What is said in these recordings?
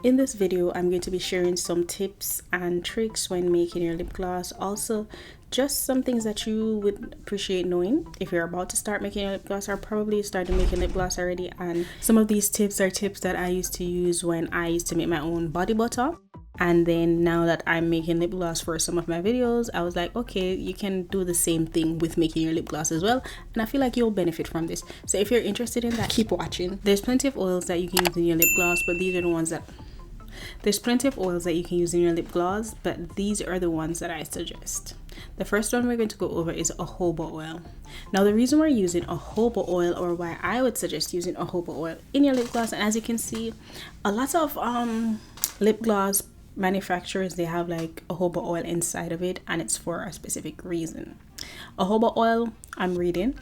In this video, I'm going to be sharing some tips and tricks when making your lip gloss. Also, just some things that you would appreciate knowing if you're about to start making your lip gloss or probably started making lip gloss already. And some of these tips are tips that I used to use when I used to make my own body butter. And then now that I'm making lip gloss for some of my videos, I was like, okay, you can do the same thing with making your lip gloss as well. And I feel like you'll benefit from this. So if you're interested in that, keep watching. There's plenty of oils that you can use in your lip gloss, but these are the ones that there's plenty of oils that you can use in your lip gloss, but these are the ones that I suggest. The first one we're going to go over is jojoba oil. Now the reason we're using jojoba oil, or why I would suggest using jojoba oil in your lip gloss, and as you can see, a lot of lip gloss manufacturers, they have like jojoba oil inside of it, and it's for a specific reason. Jojoba oil, I'm reading,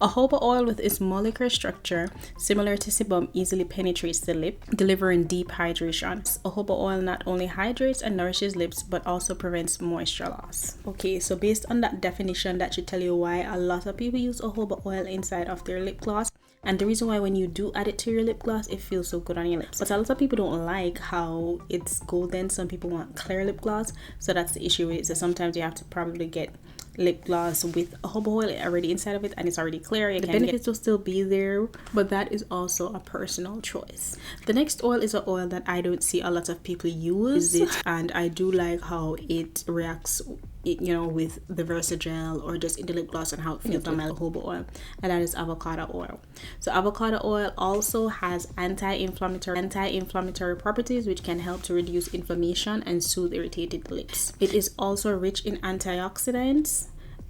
jojoba oil with its molecular structure similar to sebum easily penetrates the lip, delivering deep hydration. Jojoba oil not only hydrates and nourishes lips, but also prevents moisture loss. Okay, so based on that definition, that should tell you why a lot of people use jojoba oil inside of their lip gloss, and the reason why when you do add it to your lip gloss, it feels so good on your lips. But a lot of people don't like how it's golden. Some people want clear lip gloss, so that's the issue with it. So sometimes you have to probably get lip gloss with jojoba oil already inside of it and it's already clear. The benefits will still be there, but that is also a personal choice. The next oil is an oil that I don't see a lot of people use it, and I do like how it reacts, you know, with the VERSGEL or just in the lip gloss and how it feels on my jojoba oil, and that is avocado oil. So avocado oil also has anti-inflammatory properties, which can help to reduce inflammation and soothe irritated lips. It is also rich in antioxidants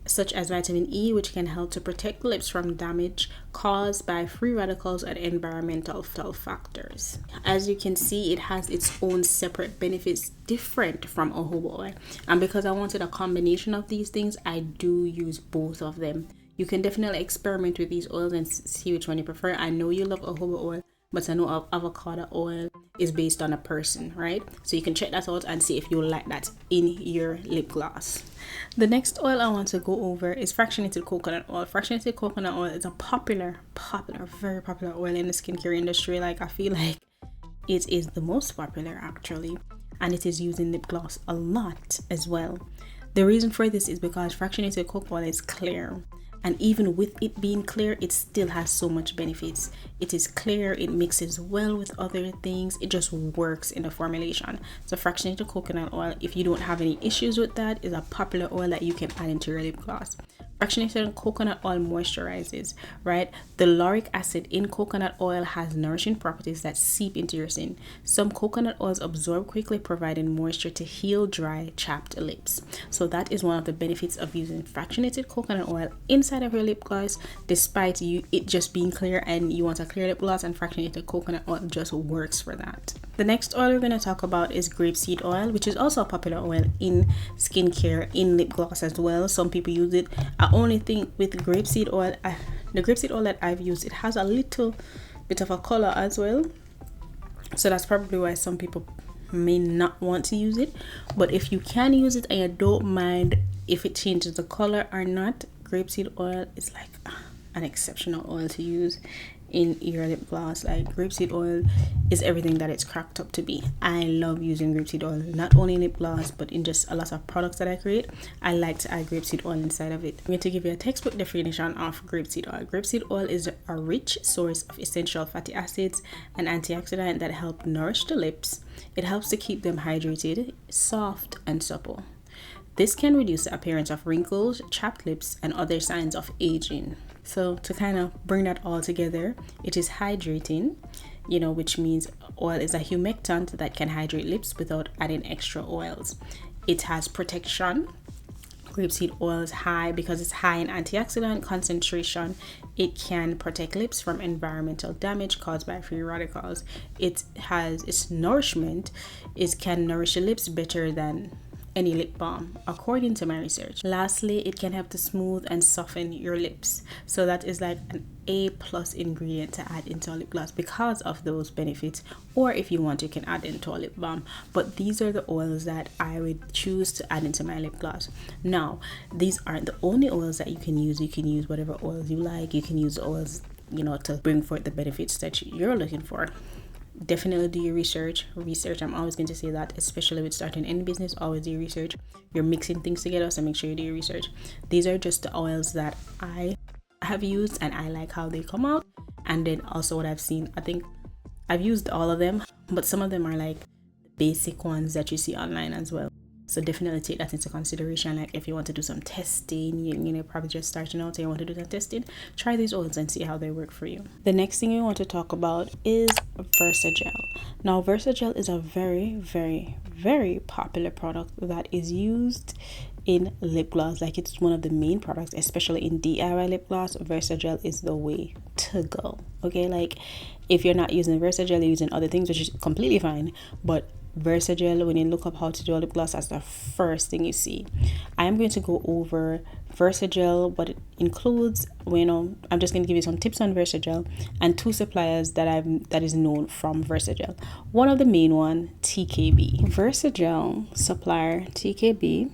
such as vitamin E, which can help to protect lips from damage caused by free radicals and environmental factors. As you can see, it has its own separate benefits different from jojoba oil, and because I wanted a combination of these things, I do use both of them. You can definitely experiment with these oils and see which one you prefer. I know you love jojoba oil, but I know avocado oil is based on a person, right? So you can check that out and see if you like that in your lip gloss. The next oil I want to go over is fractionated coconut oil. Fractionated coconut oil is a very popular oil in the skincare industry. Like, I feel like it is the most popular actually, and it is used in lip gloss a lot as well. The reason for this is because fractionated coconut oil is clear, and even with it being clear, it still has so much benefits. It is clear, it mixes well with other things, it just works in the formulation. So fractionated coconut oil, if you don't have any issues with that, is a popular oil that you can add into your lip gloss. Fractionated coconut oil moisturizes, right? The lauric acid in coconut oil has nourishing properties that seep into your skin. Some coconut oils absorb quickly, providing moisture to heal dry, chapped lips. So that is one of the benefits of using fractionated coconut oil inside of your lip gloss, despite it just being clear and you want a clear lip gloss, and fractionated coconut oil just works for that. The next oil we're going to talk about is grapeseed oil, which is also a popular oil in skincare, in lip gloss as well. Some people use it. I only think with grapeseed oil, the grapeseed oil that I've used, it has a little bit of a color as well. So that's probably why some people may not want to use it. But if you can use it and you don't mind if it changes the color or not, grapeseed oil is like an exceptional oil to use in your lip gloss. Like, grapeseed oil is everything that it's cracked up to be. I love using grapeseed oil, not only in lip gloss but in just a lot of products that I create. I like to add grapeseed oil inside of it. I'm going to give you a textbook definition of grapeseed oil. Grapeseed oil is a rich source of essential fatty acids and antioxidant that help nourish the lips. It helps to keep them hydrated, soft and supple. This can reduce the appearance of wrinkles, chapped lips, and other signs of aging. So to kind of bring that all together, it is hydrating, you know, which means oil is a humectant that can hydrate lips without adding extra oils. It has protection. Grapeseed oil is high because it's high in antioxidant concentration. It can protect lips from environmental damage caused by free radicals. It has its nourishment. It can nourish the lips better than any lip balm, according to my research. Lastly, it can help to smooth and soften your lips. So that is like an A+ ingredient to add into a lip gloss because of those benefits. Or if you want, you can add into a lip balm. But these are the oils that I would choose to add into my lip gloss. Now, these aren't the only oils that you can use. You can use whatever oils you like. You can use oils, you know, to bring forth the benefits that you're looking for. definitely do your research. I'm always going to say that, especially with starting any business, always do your research. You're mixing things together, so make sure you do your research. These are just the oils that I have used and I like how they come out. And then also what I've seen, I think I've used all of them, but some of them are like the basic ones that you see online as well. So definitely take that into consideration. Like if you want to do some testing, you know, probably just starting out and you want to do some testing, try these oils and see how they work for you. The next thing you want to talk about is VERSGEL. Now VERSGEL is a very, very, very popular product that is used in lip gloss. Like it's one of the main products, especially in DIY lip gloss. VERSGEL is the way to go. Okay, like if you're not using VERSGEL, you're using other things, which is completely fine, but VERSGEL, when you look up how to do a lip gloss, that's the first thing you see. I am going to go over VERSGEL, what it includes. You know, I'm just going to give you some tips on VERSGEL and two suppliers that is known from VERSGEL. One of the main one, TKB. VERSGEL supplier TKB,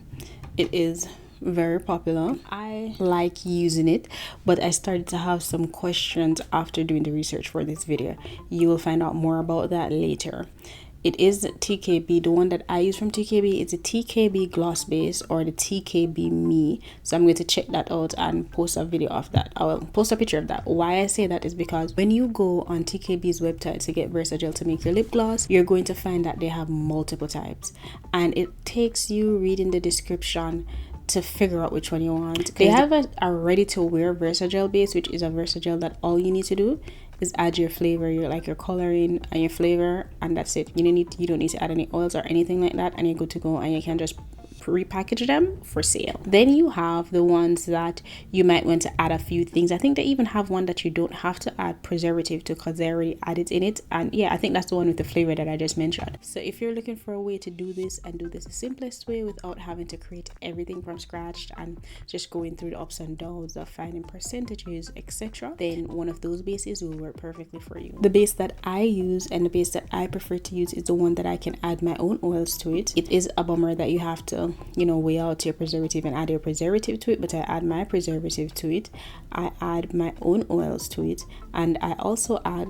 it is very popular. I like using it, but I started to have some questions after doing the research for this video. You will find out more about that later. It is TKB. The one that I use from TKB is a TKB gloss base or the TKB Me. So I'm going to check that out and post a video of that. I will post a picture of that. Why I say that is because when you go on TKB's website to get VERSGEL to make your lip gloss, you're going to find that they have multiple types, and it takes you reading the description to figure out which one you want. They have a ready to wear VERSGEL base, which is a VERSGEL that all you need to do is add your flavor, your coloring and your flavor, and that's it. You don't need to add any oils or anything like that, and you're good to go, and you can just repackage them for sale. Then you have the ones that you might want to add a few things. I think they even have one that you don't have to add preservative to because they already add it in it. And yeah, I think that's the one with the flavor that I just mentioned. So if you're looking for a way to do this and do this the simplest way without having to create everything from scratch and just going through the ups and downs of finding percentages, etc., then one of those bases will work perfectly for you. The base that I use and the base that I prefer to use is the one that I can add my own oils to it. It is a bummer that you have to, you know, weigh out your preservative and add your preservative to it, but I add my preservative to it. I add my own oils to it, and I also add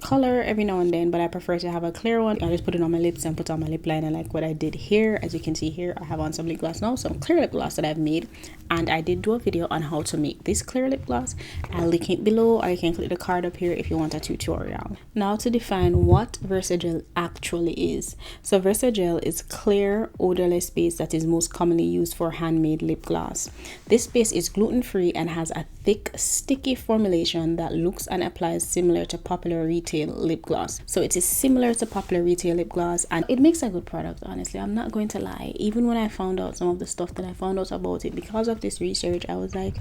color every now and then, but I prefer to have a clear one. I just put it on my lips and put on my lip liner, like what I did here. As you can see here, I have on some lip gloss now, some clear lip gloss that I've made, and I did do a video on how to make this clear lip gloss. I'll link it below, or you can click the card up here if you want a tutorial. Now to define what VERSGEL actually is. So VERSGEL is clear odorless base that is most commonly used for handmade lip gloss. This base is gluten-free and has a thick sticky formulation that looks and applies similar to popular retail lip gloss. So it is similar to popular retail lip gloss, and it makes a good product. Honestly, I'm not going to lie. Even when I found out some of the stuff that I found out about it because of this research, I was like,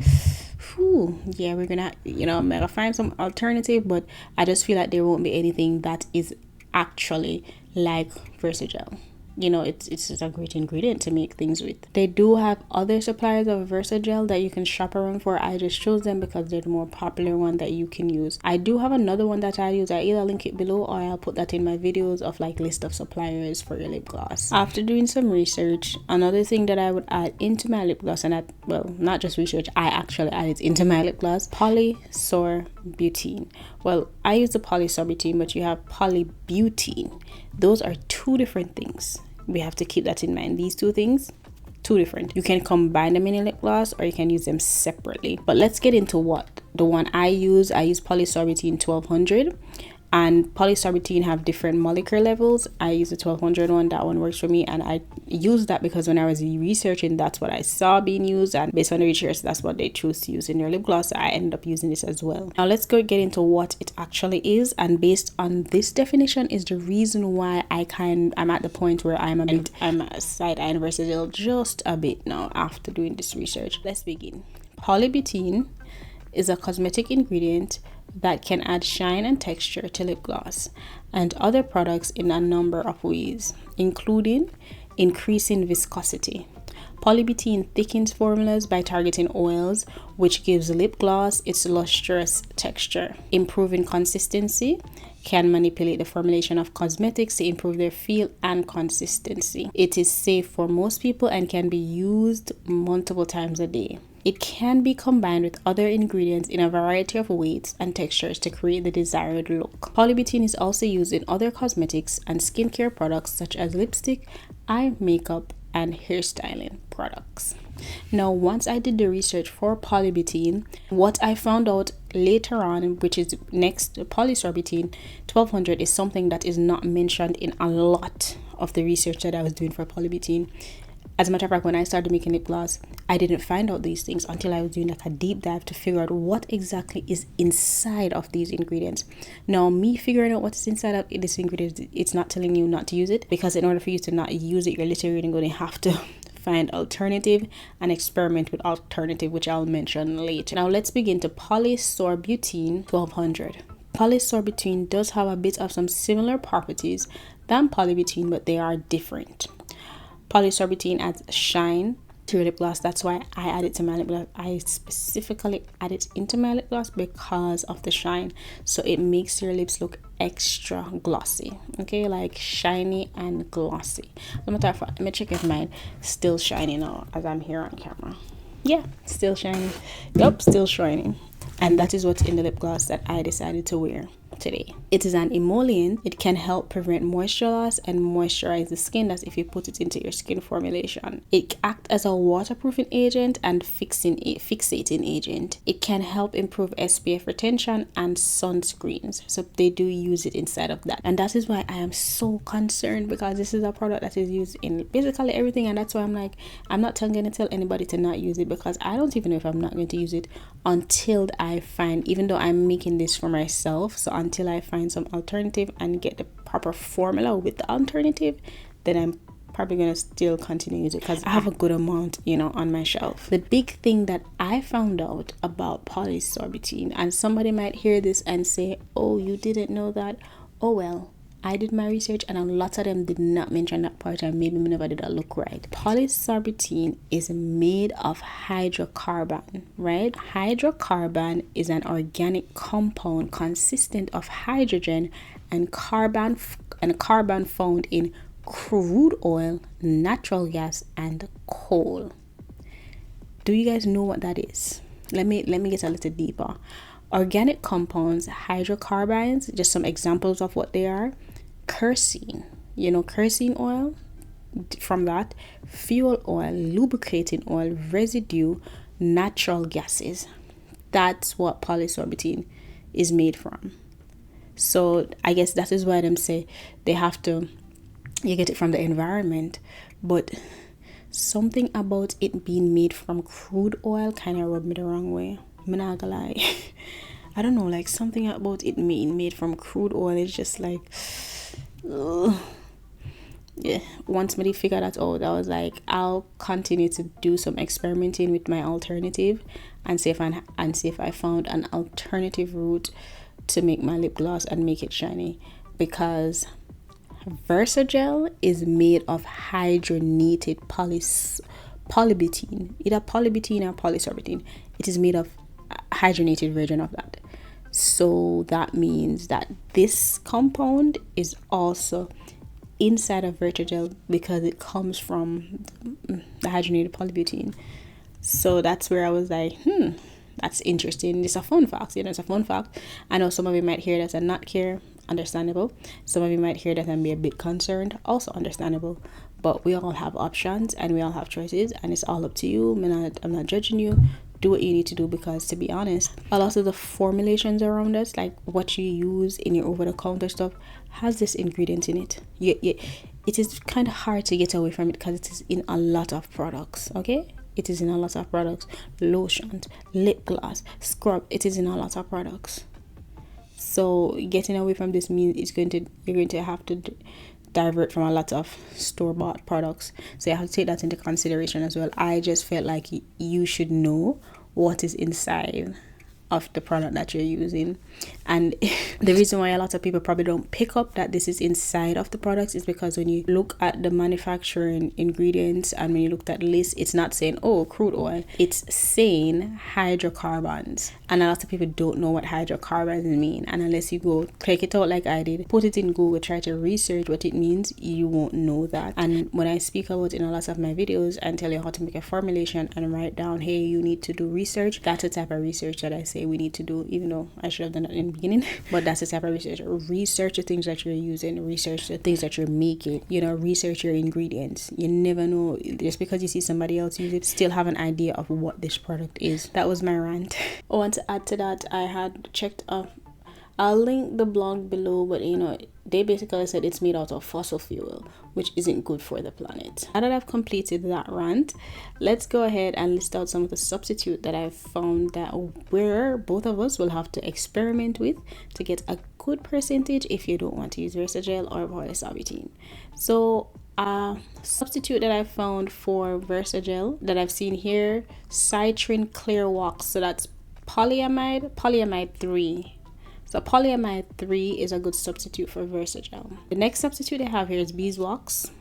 whew, yeah, we're gonna, you know, I'm gonna find some alternative, but I just feel like there won't be anything that is actually like VERSGEL. You know, it's just a great ingredient to make things with. They do have other suppliers of VERSGEL that you can shop around for. I just chose them because they're the more popular one that you can use. I do have another one that I use. I either link it below or I'll put that in my videos of like list of suppliers for your lip gloss. After doing some research, another thing that I would add into my lip gloss, and well, not just research, I actually add it into my lip gloss, Polyisobutene. Well, I use the Polyisobutene, but you have polybutene. Those are two different things. We have to keep that in mind. These two things, two different. You can combine them in a lip gloss or you can use them separately. But let's get into what the one I use. I use Polyisobutene 1200, and Polyisobutene have different molecular levels. I use the 1200 one. That one works for me, and I use that because when I was researching, that's what I saw being used, and based on the research, that's what they choose to use in their lip gloss. I ended up using this as well. Now let's get into what it actually is, and based on this definition is the reason why I'm at the point where I'm side-eyeing VERSGEL just a bit now after doing this research. Let's begin. Polybutene is a cosmetic ingredient that can add shine and texture to lip gloss and other products in a number of ways, including increasing viscosity. Polybutene thickens formulas by targeting oils, which gives lip gloss its lustrous texture. Improving consistency can manipulate the formulation of cosmetics to improve their feel and consistency. It is safe for most people and can be used multiple times a day. It can be combined with other ingredients in a variety of weights and textures to create the desired look. Polybutene is also used in other cosmetics and skincare products such as lipstick, eye makeup, and hairstyling products. Now, once I did the research for polybutene, what I found out later on, which is next, polysobutene 1200, is something that is not mentioned in a lot of the research that I was doing for polybutene. As a matter of fact, when I started making lip gloss, I didn't find out these things until I was doing like a deep dive to figure out what exactly is inside of these ingredients. Now, me figuring out what's inside of this ingredient, it's not telling you not to use it, because in order for you to not use it, you're literally going to have to find alternative and experiment with alternative, which I'll mention later. Now, let's begin to polysobutene 1200. Polysobutene does have a bit of some similar properties than polybutene, but they are different. Polysobutene adds shine to your lip gloss. That's why I add it to my lip gloss. I specifically add it into my lip gloss because of the shine. So it makes your lips look extra glossy. Okay, like shiny and glossy. Let me check if mine still shiny now as I'm here on camera. Yeah, still shiny. Yup, still shiny. And that is what's in the lip gloss that I decided to wear today. It is an emollient. It can help prevent moisture loss and moisturize the skin. That's if you put it into your skin formulation. It acts as a waterproofing agent and fixating agent. It can help improve SPF retention and sunscreens. So they do use it inside of that. And that is why I am so concerned, because this is a product that is used in basically everything. And that's why I'm like, I'm not going to tell anybody to not use it, because I don't even know if I'm not going to use it until I find, even though I'm making this for myself, so until I find some alternative and get the proper formula with the alternative, then I'm probably going to still continue using it, because I have a good amount, on my shelf. The big thing that I found out about polysobutene, and somebody might hear this and say, oh, you didn't know that. Oh, well, I did my research and a lot of them did not mention that part, and maybe me never did a look right. Polysobutene is made of hydrocarbon, right? Hydrocarbon is an organic compound consistent of hydrogen and carbon found in crude oil, natural gas, and coal. Do you guys know what that is? Let me get a little deeper. Organic compounds, hydrocarbons, just some examples of what they are. Kerosene, kerosene oil, from that, fuel oil, lubricating oil, residue, natural gases. That's what polysobutene is made from. So I guess that is why them say you get it from the environment, but something about it being made from crude oil kind of rubbed me the wrong way. I'm not gonna lie. I don't know, like something about it being made from crude oil is just like, yeah. Once me figure that out, I was like, I'll continue to do some experimenting with my alternative and see if I found an alternative route to make my lip gloss and make it shiny, because VERSGEL is made of hydrogenated polybutene, either polybutene or polysobutene. It is made of a hydrogenated version of that. So that means that this compound is also inside of VERSGEL because it comes from the hydrogenated polybutene. So that's where I was like, that's interesting. It's a fun fact, it's a fun fact. I know some of you might hear that and not care, understandable. Some of you might hear that and be a bit concerned, also understandable. But we all have options and we all have choices, and it's all up to you. I'm not judging you. Do what you need to do, because to be honest, a lot of the formulations around us, like what you use in your over-the-counter stuff, has this ingredient in it. It is kind of hard to get away from it because it is in a lot of products. Okay, it is in a lot of products. Lotions, lip gloss, scrub, it is in a lot of products. So getting away from this means you're going to have to divert from a lot of store-bought products. So you have to take that into consideration as well. I just felt like you should know what is inside of the product that you're using. And the reason why a lot of people probably don't pick up that this is inside of the products is because when you look at the manufacturing ingredients and when you look at the list, it's not saying, oh, crude oil, it's saying hydrocarbons. And a lot of people don't know what hydrocarbons mean, and unless you go click it out like I did, put it in Google, try to research what it means, you won't know that. And when I speak about in a lot of my videos and tell you how to make a formulation and write down, hey, you need to do research, that's the type of research that I say we need to do, even though I should have done it in the beginning. But that's the type of research. Research the things that you're using, research the things that you're making, you know, research your ingredients. You never know, just because you see somebody else use it, still have an idea of what this product is. That was my rant. I want to add to that, I had checked up, I'll link the blog below, but you know, they basically said it's made out of fossil fuel, which isn't good for the planet. Now that I've completed that rant, let's go ahead and list out some of the substitute that I've found that both of us will have to experiment with to get a good percentage if you don't want to use VERSGEL or polysobutene. So substitute that I found for VERSGEL that I've seen here, citrin clear wax. So that's polyamide 3. So polyamide 3 is a good substitute for VERSGEL. The next substitute I have here is beeswax,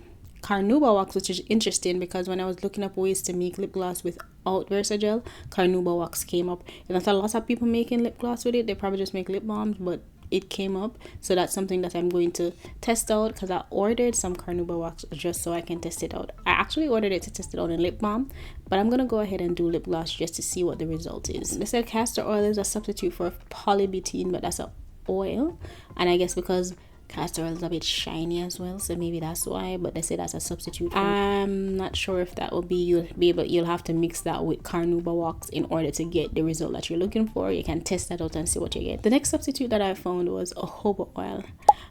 carnauba wax, which is interesting because when I was looking up ways to make lip gloss without VERSGEL, carnauba wax came up. And there's a lot of people making lip gloss with it. They probably just make lip balms, but it came up. So that's something that I'm going to test out because I ordered some carnauba wax just so I can test it out. I actually ordered it to test it out in lip balm, but I'm gonna go ahead and do lip gloss just to see what the result is. They said castor oil is a substitute for polybutene, but that's an oil, and I guess because castor oil is a bit shiny as well, so maybe that's why, but they say that's a substitute. I'm not sure if that will be, you'll have to mix that with carnauba wax in order to get the result that you're looking for. You can test that out and see what you get. The next substitute that I found was jojoba oil.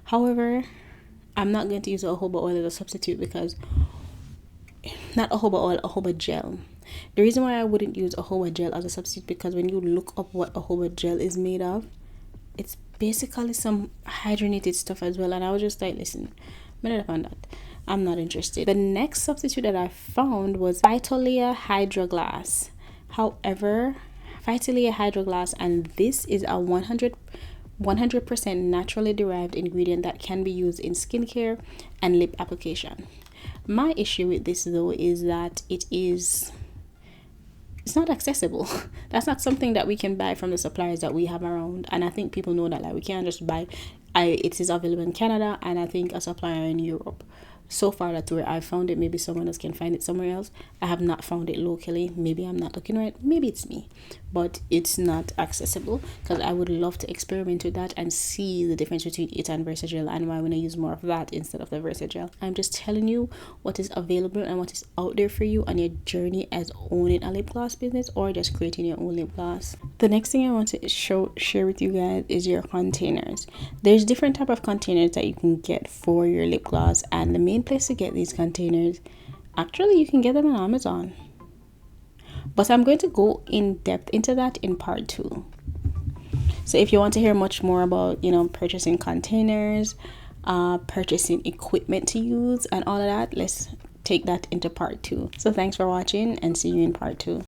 However, I'm not going to use jojoba oil as a substitute because not jojoba oil, jojoba gel. The reason why I wouldn't use jojoba gel as a substitute because when you look up what jojoba gel is made of, it's basically some hydrogenated stuff as well, and I was just like, listen, I'm not on that, I'm not interested. The next substitute that I found was Phytolea hydroglass. However, Phytolea hydroglass, and this is a 100% naturally derived ingredient that can be used in skincare and lip application. My issue with this though is that it's not accessible. That's not something that we can buy from the suppliers that we have around, and I think people know that, like, we can't just buy. It is available in Canada and I think a supplier in Europe. So far that's where I found it. Maybe someone else can find it somewhere else. I have not found it locally. Maybe I'm not looking right, maybe it's me, but it's not accessible because I would love to experiment with that and see the difference between it and VERSGEL and why I want to use more of that instead of the VERSGEL. I'm just telling you what is available and what is out there for you on your journey as owning a lip gloss business or just creating your own lip gloss. The next thing I want to share with you guys is your containers. There's different type of containers that you can get for your lip gloss, and the main place to get these containers, actually you can get them on Amazon, but I'm going to go in depth into that in part 2. So if you want to hear much more about, you know, purchasing containers, purchasing equipment to use and all of that, let's take that into part 2. So thanks for watching and see you in part 2.